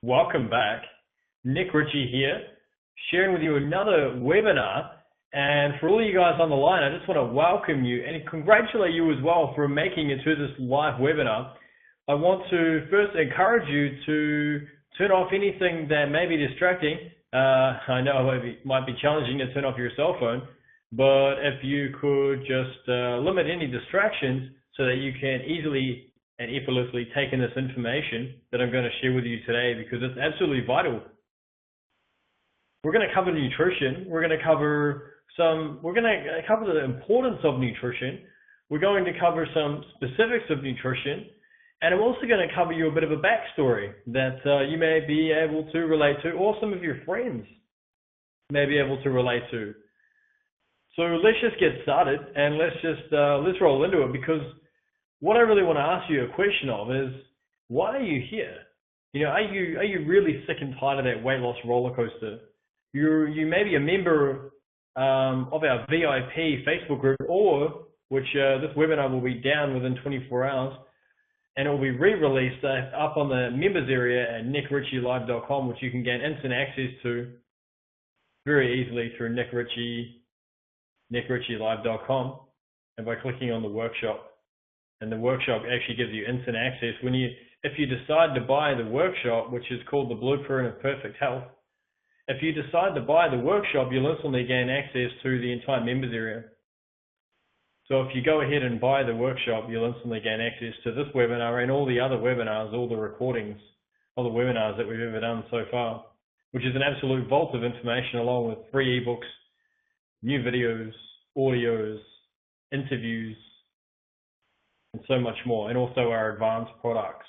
Welcome back. Nick Ritchie here, sharing with you another webinar. And for all you guys on the line, I just want to welcome you and congratulate you as well for making it to this live webinar. I want to first encourage you to turn off anything that may be distracting. I know it might be challenging to turn off your cell phone, but if you could just limit any distractions so that you can easily and effortlessly take in this information that I'm going to share with you today, because it's absolutely vital. We're going to cover nutrition. We're going to cover the importance of nutrition. We're going to cover some specifics of nutrition. And I'm also going to cover you a bit of a backstory that you may be able to relate to, or some of your friends may be able to relate to. So let's just get started and let's roll into it, because what I really want to ask you a question of is, why are you here? You know, are you really sick and tired of that weight loss roller coaster? You may be a member of our VIP Facebook group, or which this webinar will be down within 24 hours, and it will be re-released up on the members area at nickritchielive.com, which you can gain instant access to very easily through nickritchielive.com, and by clicking on the workshop. And the workshop actually gives you instant access if you decide to buy the workshop, which is called the Blueprint of Perfect Health. If you decide to buy the workshop, you'll instantly gain access to the entire members area. So if you go ahead and buy the workshop, you'll instantly gain access to this webinar and all the other webinars, all the recordings, all the webinars that we've ever done so far, which is an absolute vault of information, along with free ebooks, new videos, audios, interviews, and so much more. And also our advanced products.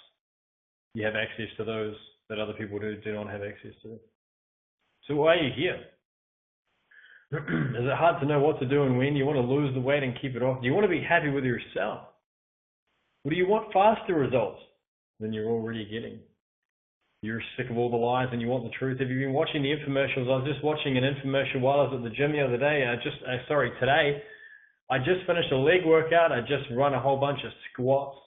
You have access to those that other people do not have access to. So why are you here? Is it hard to know what to do and when? Do you want to lose the weight and keep it off? Do you want to be happy with yourself? Or do you want faster results than you're already getting? You're sick of all the lies and you want the truth. Have you been watching the infomercials? I was just watching an infomercial while I was at the gym the other day. Today. I just finished a leg workout. I just run a whole bunch of squats.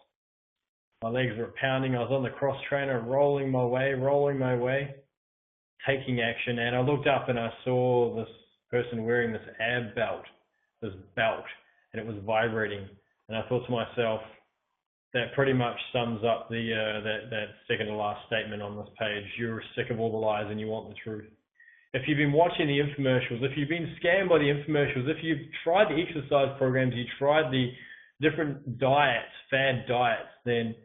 My legs were pounding. I was on the cross trainer, rolling my way, taking action. And I looked up and I saw this person wearing this ab belt, and it was vibrating. And I thought to myself, that pretty much sums up that second to last statement on this page. You're sick of all the lies and you want the truth. If you've been watching the infomercials, if you've been scammed by the infomercials, if you've tried the exercise programs, you tried the different diets, fad diets, then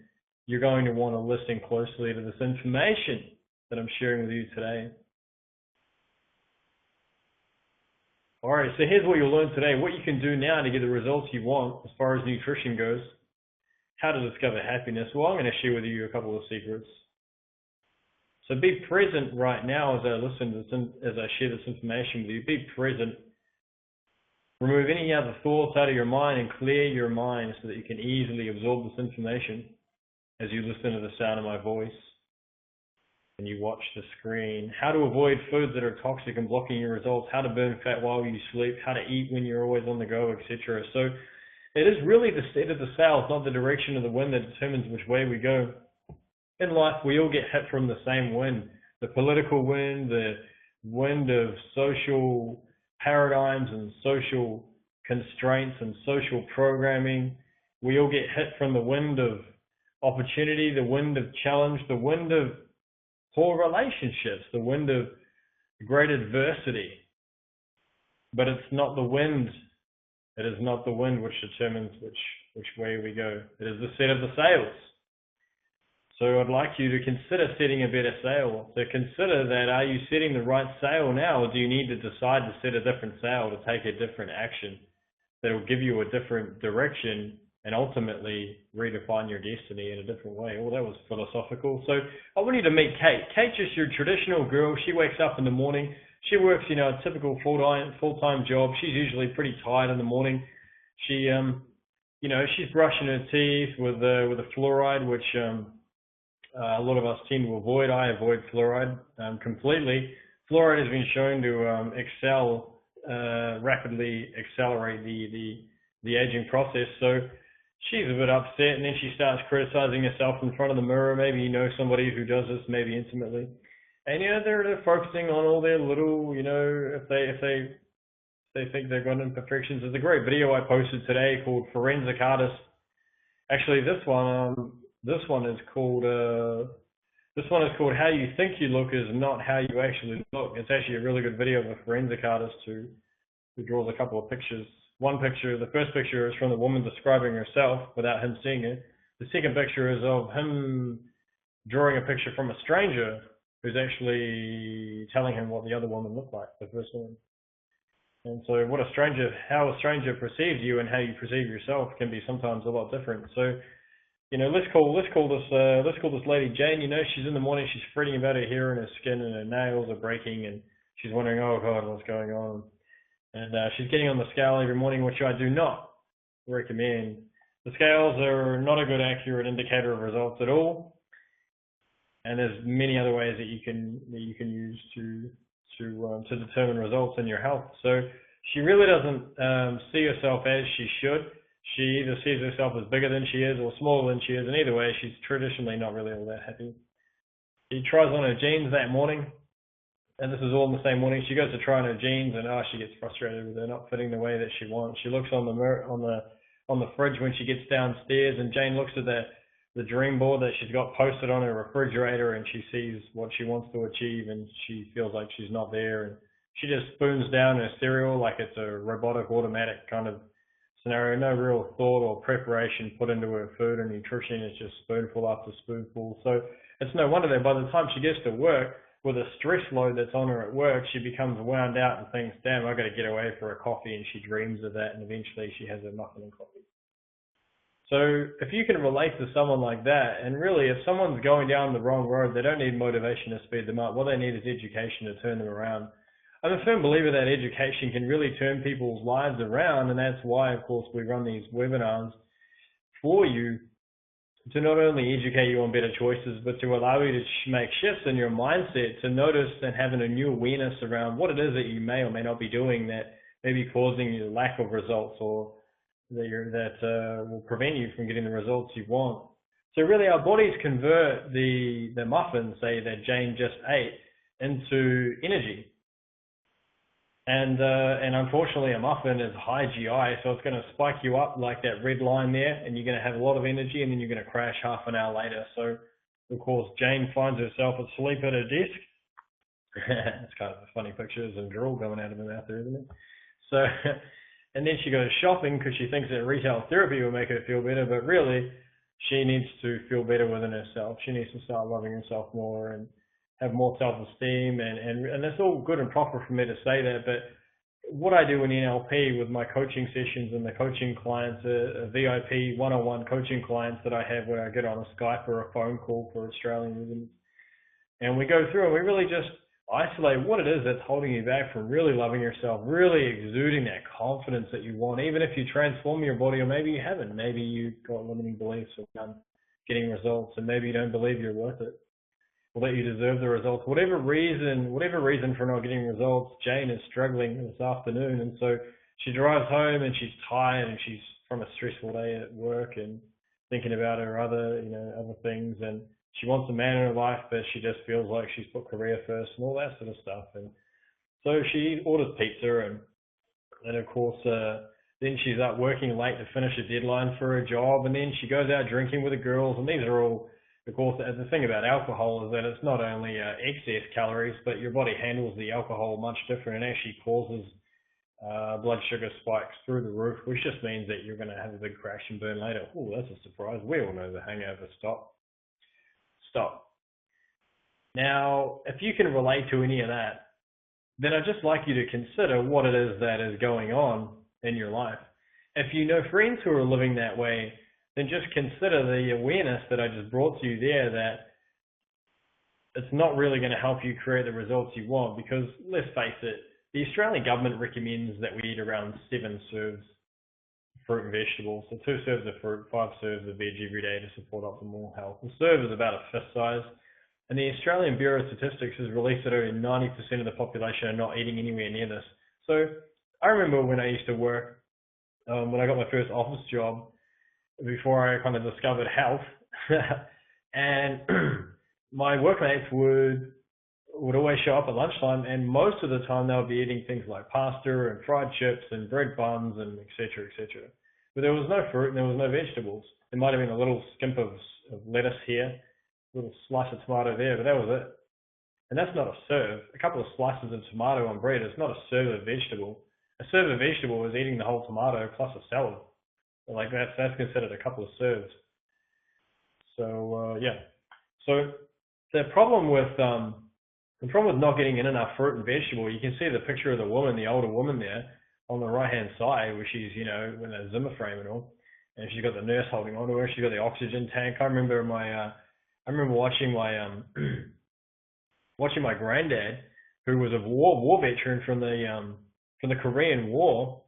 you're going to want to listen closely to this information that I'm sharing with you today. All right, so here's what you'll learn today, what you can do now to get the results you want as far as nutrition goes, how to discover happiness. Well, I'm going to share with you a couple of secrets. So be present right now as I share this information with you. Be present. Remove any other thoughts out of your mind and clear your mind so that you can easily absorb this information as you listen to the sound of my voice and you watch the screen. How to avoid foods that are toxic and blocking your results, how to burn fat while you sleep, how to eat when you're always on the go, etc. So it is really the state of the sails, not the direction of the wind, that determines which way we go. In life, we all get hit from the same wind, the political wind, the wind of social paradigms and social constraints and social programming. We all get hit from the wind of opportunity, the wind of challenge, the wind of poor relationships, the wind of great adversity. But it's not the wind. It is not the wind which determines which way we go. It is the set of the sails. So I'd like you to consider setting a better sail. So consider that, are you setting the right sail now, or do you need to decide to set a different sail to take a different action that will give you a different direction and ultimately redefine your destiny in a different way? Well, that was philosophical. So I want you to meet Kate. Kate's just your traditional girl. She wakes up in the morning. She works, a typical full-time job. She's usually pretty tired in the morning. She, she's brushing her teeth with a fluoride, which a lot of us tend to avoid. I avoid fluoride completely. Fluoride has been shown to rapidly accelerate the aging process. So she's a bit upset, and then she starts criticizing herself in front of the mirror. Maybe you know somebody who does this, maybe intimately, and they're focusing on all their little, if they think they've got imperfections. There's a great video I posted today called Forensic Artist. Actually, this one is called How You Think You Look Is Not How You Actually Look. It's actually a really good video of a forensic artist who draws a couple of pictures. One picture, the first picture is from the woman describing herself without him seeing it. The second picture is of him drawing a picture from a stranger who's actually telling him what the other woman looked like, the first one. And so how a stranger perceives you and how you perceive yourself can be sometimes a lot different. So, let's call this lady Jane. She's in the morning, she's fretting about her hair and her skin and her nails are breaking, and she's wondering, oh God, what's going on? And she's getting on the scale every morning, which I do not recommend. The scales are not a good accurate indicator of results at all. And there's many other ways that you can use to determine results in your health. So she really doesn't see herself as she should. She either sees herself as bigger than she is or smaller than she is, and either way, she's traditionally not really all that happy. She tries on her jeans that morning, and this is all in the same morning. She goes to try on her jeans, and she gets frustrated with her not fitting the way that she wants. She looks on the mirror, on the fridge when she gets downstairs, and Jane looks at the dream board that she's got posted on her refrigerator, and she sees what she wants to achieve, and she feels like she's not there, and she just spoons down her cereal like it's a robotic, automatic kind of scenario. No real thought or preparation put into her food and nutrition. It's just spoonful after spoonful. So it's no wonder that by the time she gets to work, with a stress load that's on her at work, she becomes wound out and thinks, damn, I've got to get away for a coffee, and she dreams of that, and eventually she has a muffin and coffee. So if you can relate to someone like that, and really if someone's going down the wrong road, they don't need motivation to speed them up. What they need is education to turn them around. I'm a firm believer that education can really turn people's lives around, and that's why, of course, we run these webinars for you to not only educate you on better choices, but to allow you to make shifts in your mindset, to notice and having a new awareness around what it is that you may or may not be doing that may be causing you lack of results, or that will prevent you from getting the results you want. So really our bodies convert the muffin, say, that Jane just ate, into energy. And unfortunately a muffin is high GI, so it's going to spike you up like that red line there, and you're going to have a lot of energy, and then you're going to crash half an hour later. So of course Jane finds herself asleep at her desk. It's kind of a funny picture, there's some drool going out of her mouth there, isn't it? So and then she goes shopping because she thinks that retail therapy will make her feel better, but really she needs to feel better within herself. She needs to start loving herself more and have more self-esteem, and it's all good and proper for me to say that, but what I do in NLP with my coaching sessions and the coaching clients, VIP one-on-one coaching clients that I have where I get on a Skype or a phone call for Australian residents, and we go through and we really just isolate what it is that's holding you back from really loving yourself, really exuding that confidence that you want, even if you transform your body, or maybe you haven't. Maybe you've got limiting beliefs around getting results, and maybe you don't believe you're worth it, or that you deserve the results. Whatever reason for not getting results, Jane is struggling this afternoon, and so she drives home and she's tired, and she's from a stressful day at work and thinking about her other things, and she wants a man in her life, but she just feels like she's put career first and all that sort of stuff. And so she orders pizza, and of course, then she's up working late to finish a deadline for her job, and then she goes out drinking with the girls. And these are all, of course, the thing about alcohol is that it's not only excess calories, but your body handles the alcohol much different and actually causes blood sugar spikes through the roof, which just means that you're going to have a big crash and burn later. Oh, that's a surprise. We all know the hangover. Stop. Now, if you can relate to any of that, then I'd just like you to consider what it is that is going on in your life. If you know friends who are living that way, then just consider the awareness that I just brought to you there, that it's not really going to help you create the results you want, because let's face it, the Australian government recommends that we eat around 7 serves fruit and vegetables, so 2 serves of fruit, 5 serves of veg every day to support optimal health. The serve is about a fist size, and the Australian Bureau of Statistics has released that only 90% of the population are not eating anywhere near this. So I remember when I used to work, when I got my first office job, before I kind of discovered health. And my workmates would always show up at lunchtime, and most of the time they would be eating things like pasta and fried chips and bread buns and et cetera, et cetera. But there was no fruit and there was no vegetables. There might have been a little skimp of lettuce here, a little slice of tomato there, but that was it. And that's not a serve. A couple of slices of tomato on bread is not a serve of vegetable. A serve of vegetable is eating the whole tomato plus a salad. Like that's considered a couple of serves. So yeah. So the problem with not getting in enough fruit and vegetable, you can see the picture of the woman, the older woman there on the right hand side, where she's, you know, in a Zimmer frame and all, and she's got the nurse holding on to her. She's got the oxygen tank. I remember watching my granddad, who was a war veteran from the Korean War,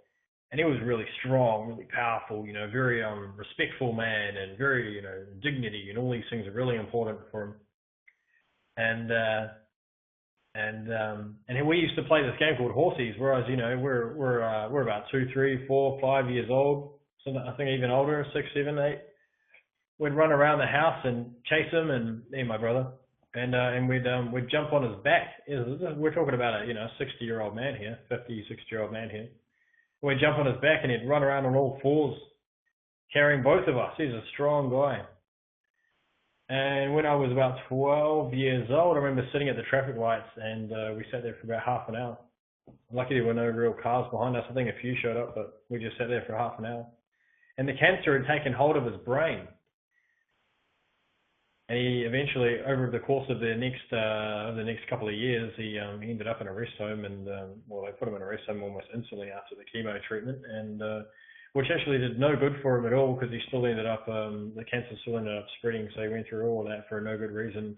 and he was really strong, really powerful, you know, very respectful man, and very, you know, dignity and all these things are really important for him. And we used to play this game called Horsies, whereas, you know, we're about 2, 3, 4, 5 years old, so I think even older, 6, 7, 8. We'd run around the house and chase him, and me and my brother, and we'd jump on his back. We're talking about a 60-year-old man here, 50, 60-year-old man here. We'd jump on his back and he'd run around on all fours, carrying both of us. He's a strong guy. And when I was about 12 years old, I remember sitting at the traffic lights, and we sat there for about half an hour. Luckily, there were no real cars behind us. I think a few showed up, but we just sat there for half an hour. And the cancer had taken hold of his brain. And he eventually, over the course of the next couple of years, he ended up in a rest home, and they put him in a rest home almost instantly after the chemo treatment, and which actually did no good for him at all, because he still ended up, the cancer still ended up spreading, so he went through all of that for no good reason.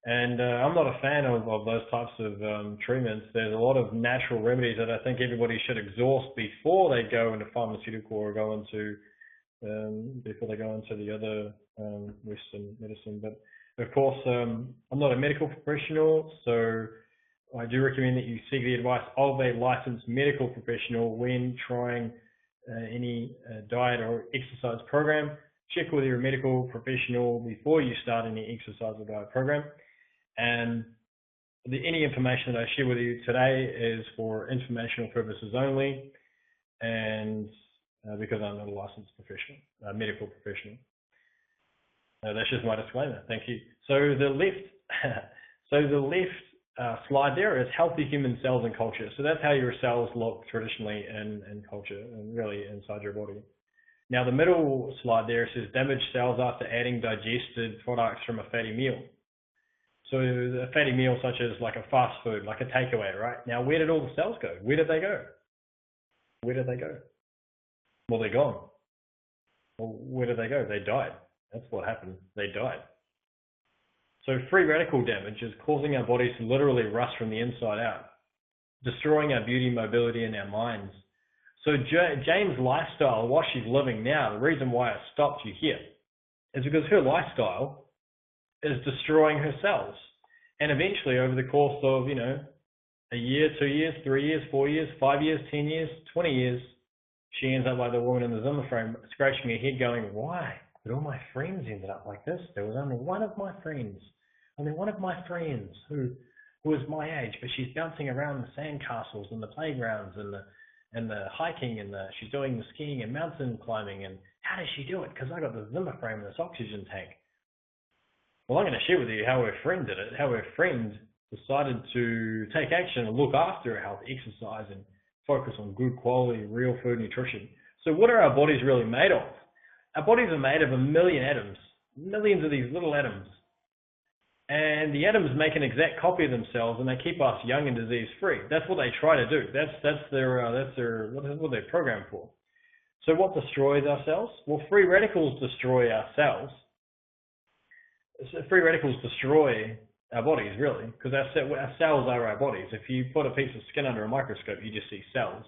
And I'm not a fan of those types of treatments. There's a lot of natural remedies that I think everybody should exhaust before they go into pharmaceutical or go into before they go into the other Western medicine. But of course, I'm not a medical professional, so I do recommend that you seek the advice of a licensed medical professional when trying any diet or exercise program. Check with your medical professional before you start any exercise or diet program. And any information that I share with you today is for informational purposes only, and because I'm not a licensed professional, medical professional. That's just my disclaimer. Thank you. So the left slide there is healthy human cells and culture. So that's how your cells look traditionally in culture and really inside your body. Now the middle slide there says damaged cells after adding digested products from a fatty meal. So a fatty meal such as like a fast food, like a takeaway, right? Now where did all the cells go? Where did they go? Where did they go? Well, they're gone. Well, where did they go? They died. That's what happened. They died. So free radical damage is causing our bodies to literally rust from the inside out, destroying our beauty, mobility, and our minds. So Jane's lifestyle, what she's living now, the reason why I stopped you here, is because her lifestyle is destroying her cells. And eventually, over the course of, a year, 2 years, 3 years, 4 years, 5 years, 10 years, 20 years, she ends up like the woman in the Zimmer frame, scratching her head going, why? But all my friends ended up like this. There was only one of my friends who was my age, but she's bouncing around the sandcastles and the playgrounds and the hiking, and she's doing the skiing and mountain climbing. And how does she do it? Because I got the Zimmer frame and this oxygen tank. Well, I'm going to share with you how her friend did it, how her friend decided to take action and look after her health, exercise, and focus on good quality, real food, nutrition. So what are our bodies really made of? Our bodies are made of a million atoms, millions of these little atoms. And the atoms make an exact copy of themselves, and they keep us young and disease-free. That's what they try to do. That's what they're programmed for. So what destroys our cells? Well, free radicals destroy our cells. So free radicals destroy our bodies, really, because our cells are our bodies. If you put a piece of skin under a microscope, you just see cells.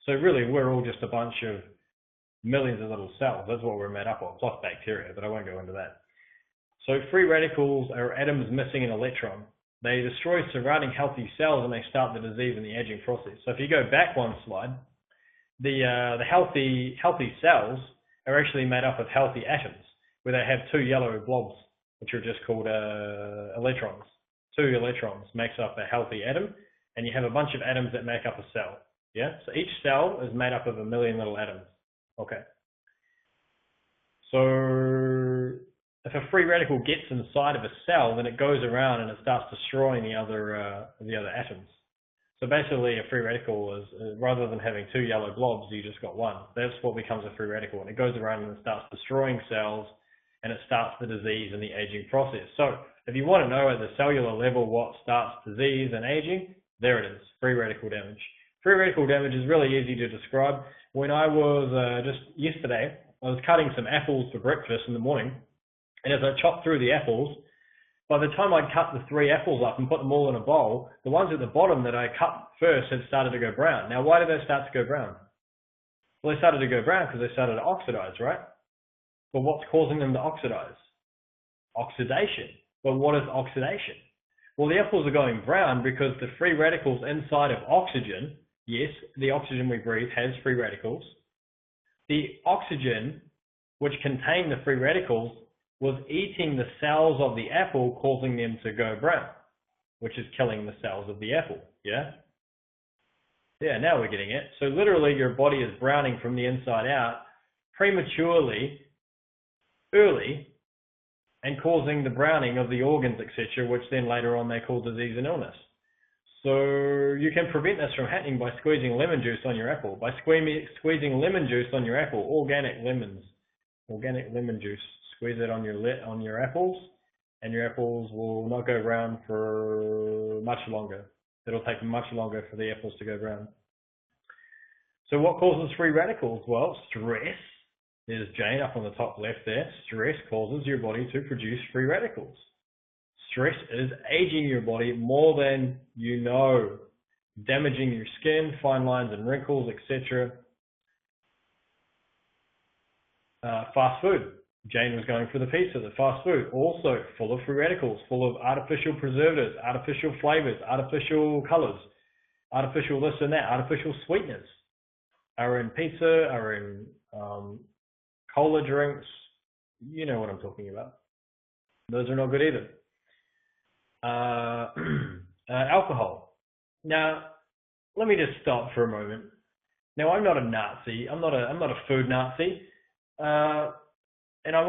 So really, we're all just a bunch of millions of little cells. That's what we're made up of, plus bacteria, but I won't go into that. So free radicals are atoms missing an electron. They destroy surrounding healthy cells, and they start the disease and the aging process. So if you go back one slide, the healthy cells are actually made up of healthy atoms, where they have 2 yellow blobs, which are just called electrons. 2 electrons makes up a healthy atom, and you have a bunch of atoms that make up a cell. Yeah, so each cell is made up of a million little atoms. Okay. So if a free radical gets inside of a cell, then it goes around and it starts destroying the other atoms. So basically, a free radical is, rather than having 2 yellow blobs, you just got 1. That's what becomes a free radical, and it goes around and it starts destroying cells, and it starts the disease and the aging process. So if you want to know at the cellular level what starts disease and aging, there it is, free radical damage. Free radical damage is really easy to describe. When I was, just yesterday, I was cutting some apples for breakfast in the morning, and as I chopped through the apples, by the time I'd cut the 3 apples up and put them all in a bowl, the ones at the bottom that I cut first had started to go brown. Now, why did they start to go brown? Well, they started to go brown because they started to oxidize, right? But what's causing them to oxidize? Oxidation. But what is oxidation? Well, the apples are going brown because the free radicals inside of oxygen, yes, the oxygen we breathe has free radicals. The oxygen, which contained the free radicals, was eating the cells of the apple, causing them to go brown, which is killing the cells of the apple, yeah? Yeah, now we're getting it. So literally your body is browning from the inside out, prematurely, early, and causing the browning of the organs, etc., which then later on they call disease and illness. So you can prevent this from happening by squeezing lemon juice on your apple. By squeezing lemon juice on your apple, organic lemon juice. Squeeze it on your apples, and your apples will not go brown for much longer. It'll take much longer for the apples to go brown. So what causes free radicals? Well, stress. There's Jane up on the top left there. Stress causes your body to produce free radicals. Stress is aging your body more than you know, damaging your skin, fine lines and wrinkles, etc. Fast food. Jane was going for the pizza, the fast food, also full of free radicals, full of artificial preservatives, artificial flavors, artificial colors, artificial this and that, artificial sweeteners are in pizza, are in cola drinks. You know what I'm talking about. Those are not good either. Alcohol. Now, let me just stop for a moment. Now, I'm not a Nazi. I'm not a food Nazi. And I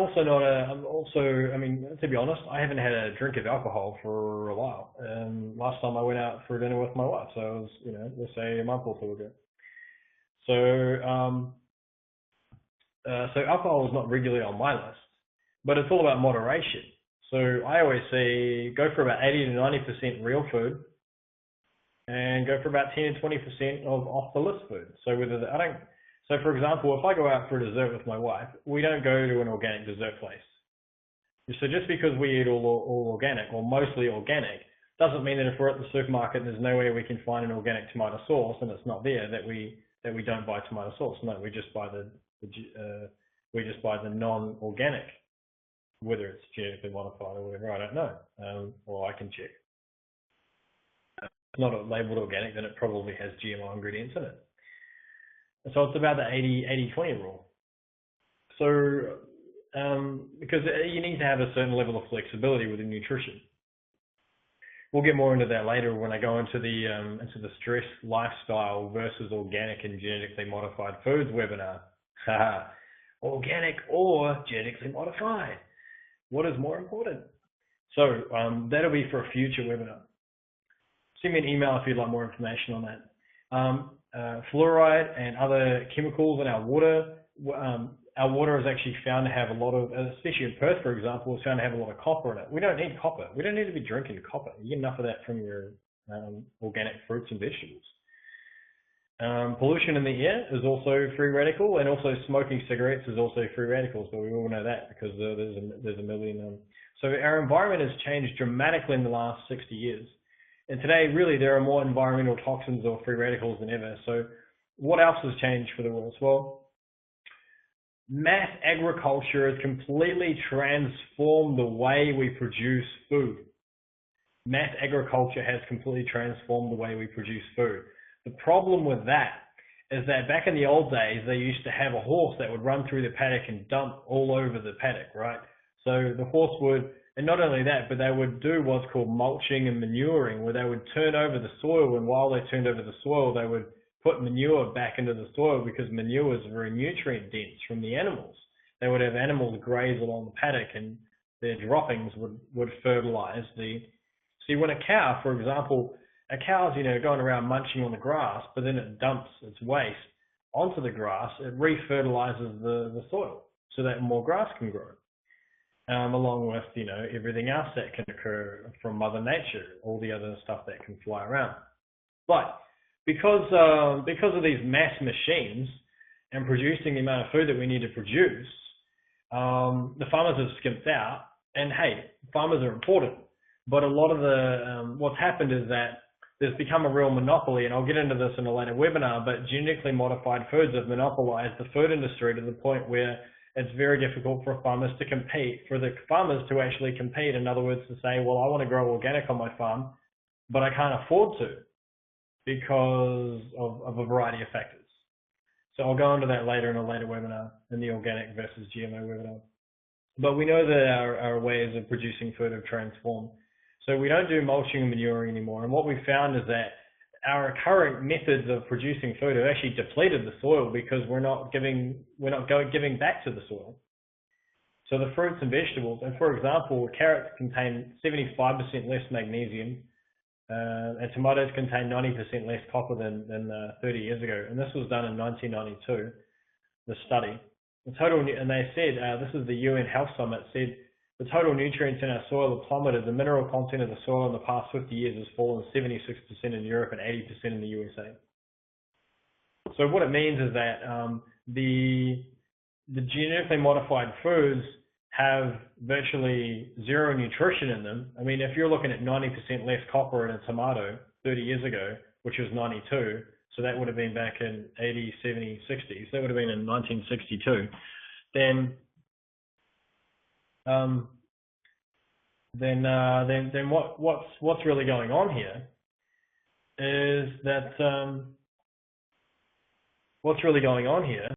mean, to be honest, I haven't had a drink of alcohol for a while. Last time I went out for dinner with my wife, so it was, let's say a month or two ago. So alcohol is not regularly on my list, but it's all about moderation. So I always say go for about 80 to 90% real food, and go for about 10 to 20% of off the list food. So So for example, if I go out for a dessert with my wife, we don't go to an organic dessert place. So just because we eat all organic or mostly organic, doesn't mean that if we're at the supermarket and there's no way we can find an organic tomato sauce and it's not there, that we don't buy tomato sauce. No, we just buy the non-organic, whether it's genetically modified or whatever, I don't know. Or I can check. If it's not labeled organic, then it probably has GMO ingredients in it. So it's about the 80-20 rule. So, because you need to have a certain level of flexibility within nutrition. We'll get more into that later when I go into the stress lifestyle versus organic and genetically modified foods webinar. Organic or genetically modified? What is more important? So that'll be for a future webinar. Send me an email if you'd like more information on that. Fluoride and other chemicals in our water. Our water is actually found to have a lot of, especially in Perth, for example, is found to have a lot of copper in it. We don't need copper. We don't need to be drinking copper. You get enough of that from your organic fruits and vegetables. Pollution in the air is also free radical, and also smoking cigarettes is also free radicals, but we all know that because there's a million. So our environment has changed dramatically in the last 60 years. And today, really, there are more environmental toxins or free radicals than ever. So what else has changed for the world? Well, mass agriculture has completely transformed the way we produce food. Mass agriculture has completely transformed the way we produce food. The problem with that is that back in the old days, they used to have a horse that would run through the paddock and dump all over the paddock, right? So the horse would, and not only that, but they would do what's called mulching and manuring, where they would turn over the soil, and while they turned over the soil, they would put manure back into the soil, because manure is very nutrient dense from the animals. They would have animals graze along the paddock, and their droppings would fertilize the... See, when a cow, for example, a cow's, going around munching on the grass, but then it dumps its waste onto the grass, it re-fertilizes the soil so that more grass can grow. Along with, everything else that can occur from Mother Nature, all the other stuff that can fly around. But because of these mass machines and producing the amount of food that we need to produce, the farmers have skimped out. And hey, farmers are important, but a lot of what's happened is that there's become a real monopoly, and I'll get into this in a later webinar, but genetically modified foods have monopolized the food industry to the point where it's very difficult for farmers to compete, for the farmers to actually compete. In other words, to say, well, I want to grow organic on my farm, but I can't afford to because of a variety of factors. So I'll go into that later in a later webinar, in the organic versus GMO webinar. But we know that our ways of producing food have transformed. So we don't do mulching and manuring anymore. And what we found is that our current methods of producing food have actually depleted the soil, because we're not giving back to the soil. So the fruits and vegetables, and for example, carrots contain 75% less magnesium, and tomatoes contain 90% less copper than 30 years ago. And this was done in 1992, the study. The total, and they said, this is the UN Health Summit, said the total nutrients in our soil have plummeted. The mineral content of the soil in the past 50 years has fallen 76% in Europe and 80% in the USA. So what it means is that the genetically modified foods have virtually zero nutrition in them. I mean, if you're looking at 90% less copper in a tomato 30 years ago, which was 92, so that would have been back in 80, 70, 60, so that would have been in 1962, then what's really going on here is that what's really going on here